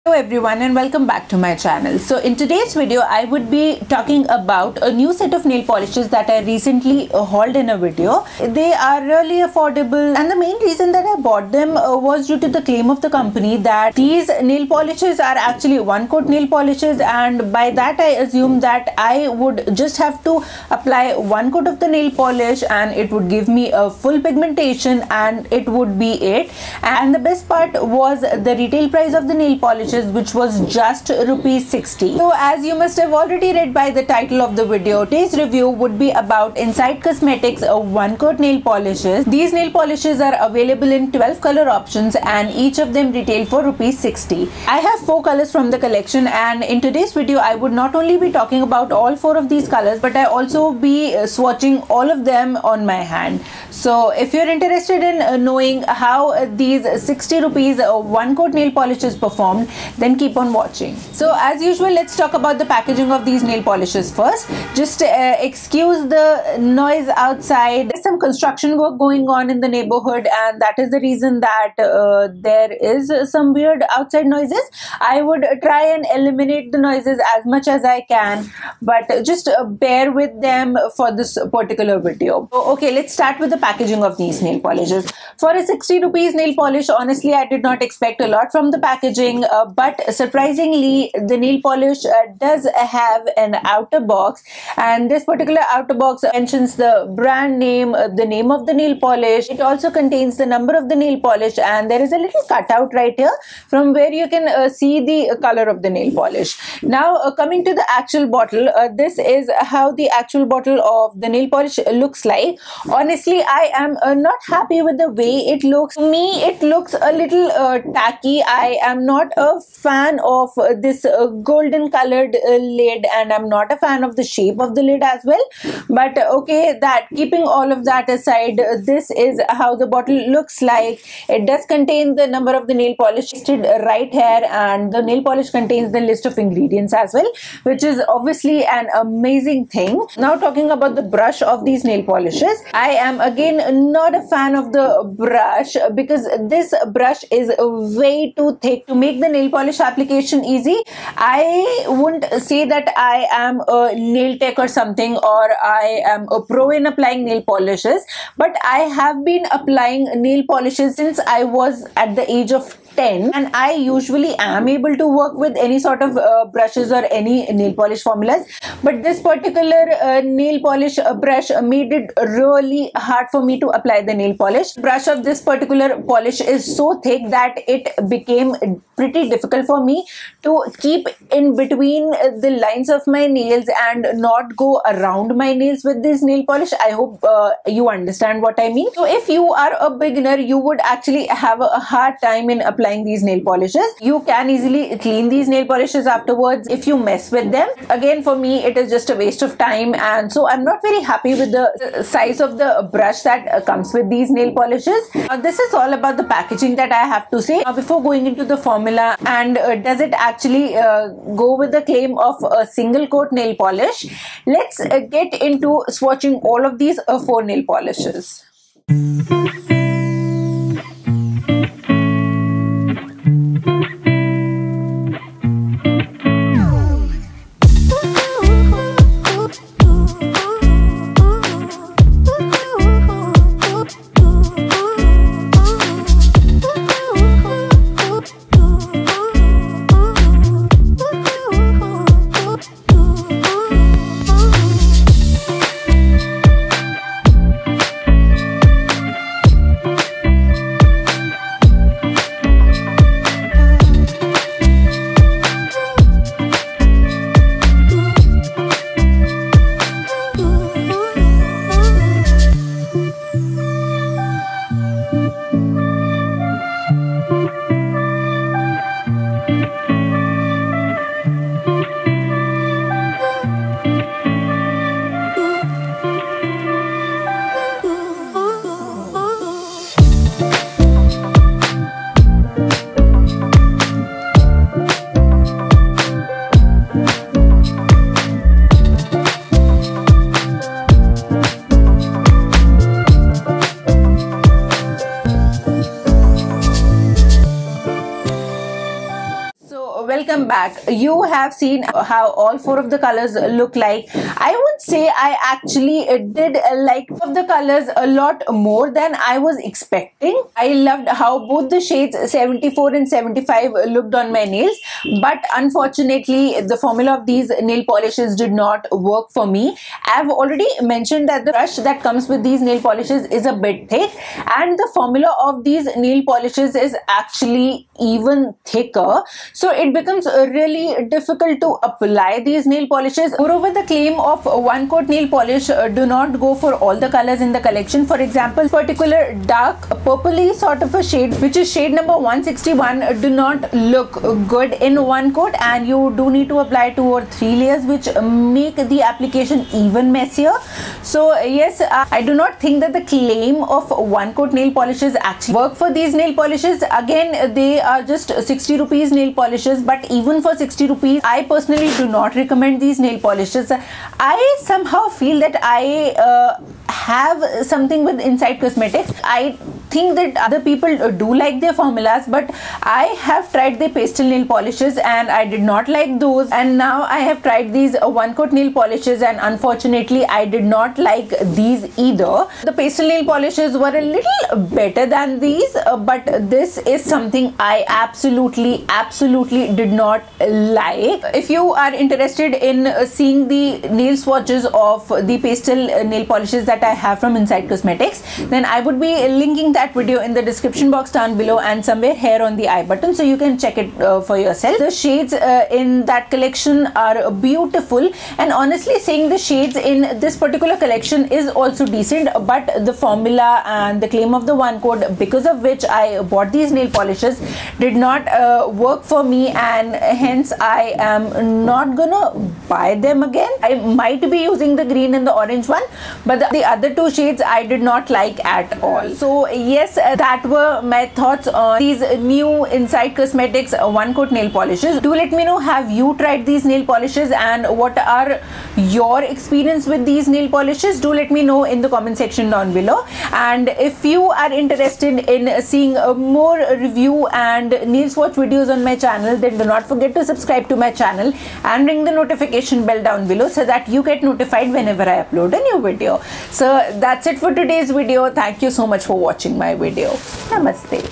Hello everyone and welcome back to my channel. So in today's video I would be talking about a new set of nail polishes that I recently hauled in a video. They are really affordable and the main reason that I bought them was due to the claim of the company that these nail polishes are actually one coat nail polishes, and by that I assume that I would just have to apply one coat of the nail polish and it would give me a full pigmentation and it would be it. And the best part was the retail price of the nail polishes, which was just rupees 60. So as you must have already read by the title of the video, today's review would be about Insight Cosmetics one coat nail polishes. These nail polishes are available in 12 color options and each of them retail for rupees 60. I have 4 colors from the collection, and in today's video I would not only be talking about all 4 of these colors, but I also be swatching all of them on my hand. So if you're interested in knowing how these 60 rupees one coat nail polishes performed, then keep on watching. So as usual, let's talk about the packaging of these nail polishes first. Just excuse the noise outside. There's some construction work going on in the neighborhood, and that is the reason that there is some weird outside noises. I would try and eliminate the noises as much as I can, but just bear with them for this particular video. Okay, let's start with the packaging of these nail polishes. For a 60 rupees nail polish, honestly I did not expect a lot from the packaging, but surprisingly the nail polish does have an outer box, and this particular outer box mentions the brand name, the name of the nail polish. It also contains the number of the nail polish, and there is a little cutout right here from where you can see the color of the nail polish. Now coming to the actual bottle, this is how the actual bottle of the nail polish looks like. Honestly, I am not happy with the way it looks. To me, it looks a little tacky. I am not a fan of this golden colored lid, and I'm not a fan of the shape of the lid as well. But okay, that keeping all of that aside, this is how the bottle looks like. It does contain the number of the nail polish listed right here, and the nail polish contains the list of ingredients as well, which is obviously an amazing thing. Now talking about the brush of these nail polishes, I am again not a fan of the brush because this brush is way too thick to make the nail polish application easy. I wouldn't say that I am a nail tech or something, or I am a pro in applying nail polishes, but I have been applying nail polishes since I was at the age of 10, and I usually am able to work with any sort of brushes or any nail polish formulas, but this particular nail polish brush made it really hard for me to apply the nail polish. The brush of this particular polish is so thick that it became pretty difficult for me to keep in between the lines of my nails and not go around my nails with this nail polish. I hope you understand what I mean. So if you are a beginner, you would actually have a hard time in applying these nail polishes. You can easily clean these nail polishes afterwards if you mess with them. Again, for me it is just a waste of time, and so I'm not very happy with the size of the brush that comes with these nail polishes. This is all about the packaging that I have to say. Before going into the formula and does it actually go with the claim of a single coat nail polish, let's get into swatching all of these 4 nail polishes. welcome back. You have seen how all four of the colors look like. I would say I actually did like of the colors a lot more than I was expecting. I loved how both the shades 74 and 75 looked on my nails, but unfortunately the formula of these nail polishes did not work for me. I've already mentioned that the brush that comes with these nail polishes is a bit thick, and the formula of these nail polishes is actually even thicker, so it becomes really difficult to apply these nail polishes. Moreover, the claim of one coat nail polish do not go for all the colors in the collection. For example, particular dark purpley sort of a shade, which is shade number 161, do not look good in one coat, and you do need to apply 2 or 3 layers, which make the application even messier. So yes, I do not think that the claim of one coat nail polishes actually work for these nail polishes. Again, they are just 60 rupees nail polishes, but even for 60 rupees, I personally do not recommend these nail polishes. I somehow feel that I have something with Inside Cosmetics. I think that other people do like their formulas, but I have tried the pastel nail polishes and I did not like those, and now I have tried these one coat nail polishes and unfortunately I did not like these either. The pastel nail polishes were a little better than these, but this is something I absolutely did not like. If you are interested in seeing the nail swatches of the pastel nail polishes that I have from Inside Cosmetics, then I would be linking that video in the description box down below and somewhere here on the I button, so you can check it for yourself. The shades in that collection are beautiful, and honestly saying, the shades in this particular collection is also decent, but the formula and the claim of the one coat, because of which I bought these nail polishes, did not work for me, and hence I am not gonna buy them again. I might be using the green and the orange one, but the other two shades I did not like at all. So yes, that were my thoughts on these new Inside Cosmetics one coat nail polishes. Do let me know, have you tried these nail polishes and what are your experience with these nail polishes? Do let me know in the comment section down below. And if you are interested in seeing more review and nail swatch videos on my channel, then do not forget to subscribe to my channel and ring the notification bell down below so that you get notified whenever I upload a new video. So that's it for today's video. Thank you so much for watching my video. Namaste.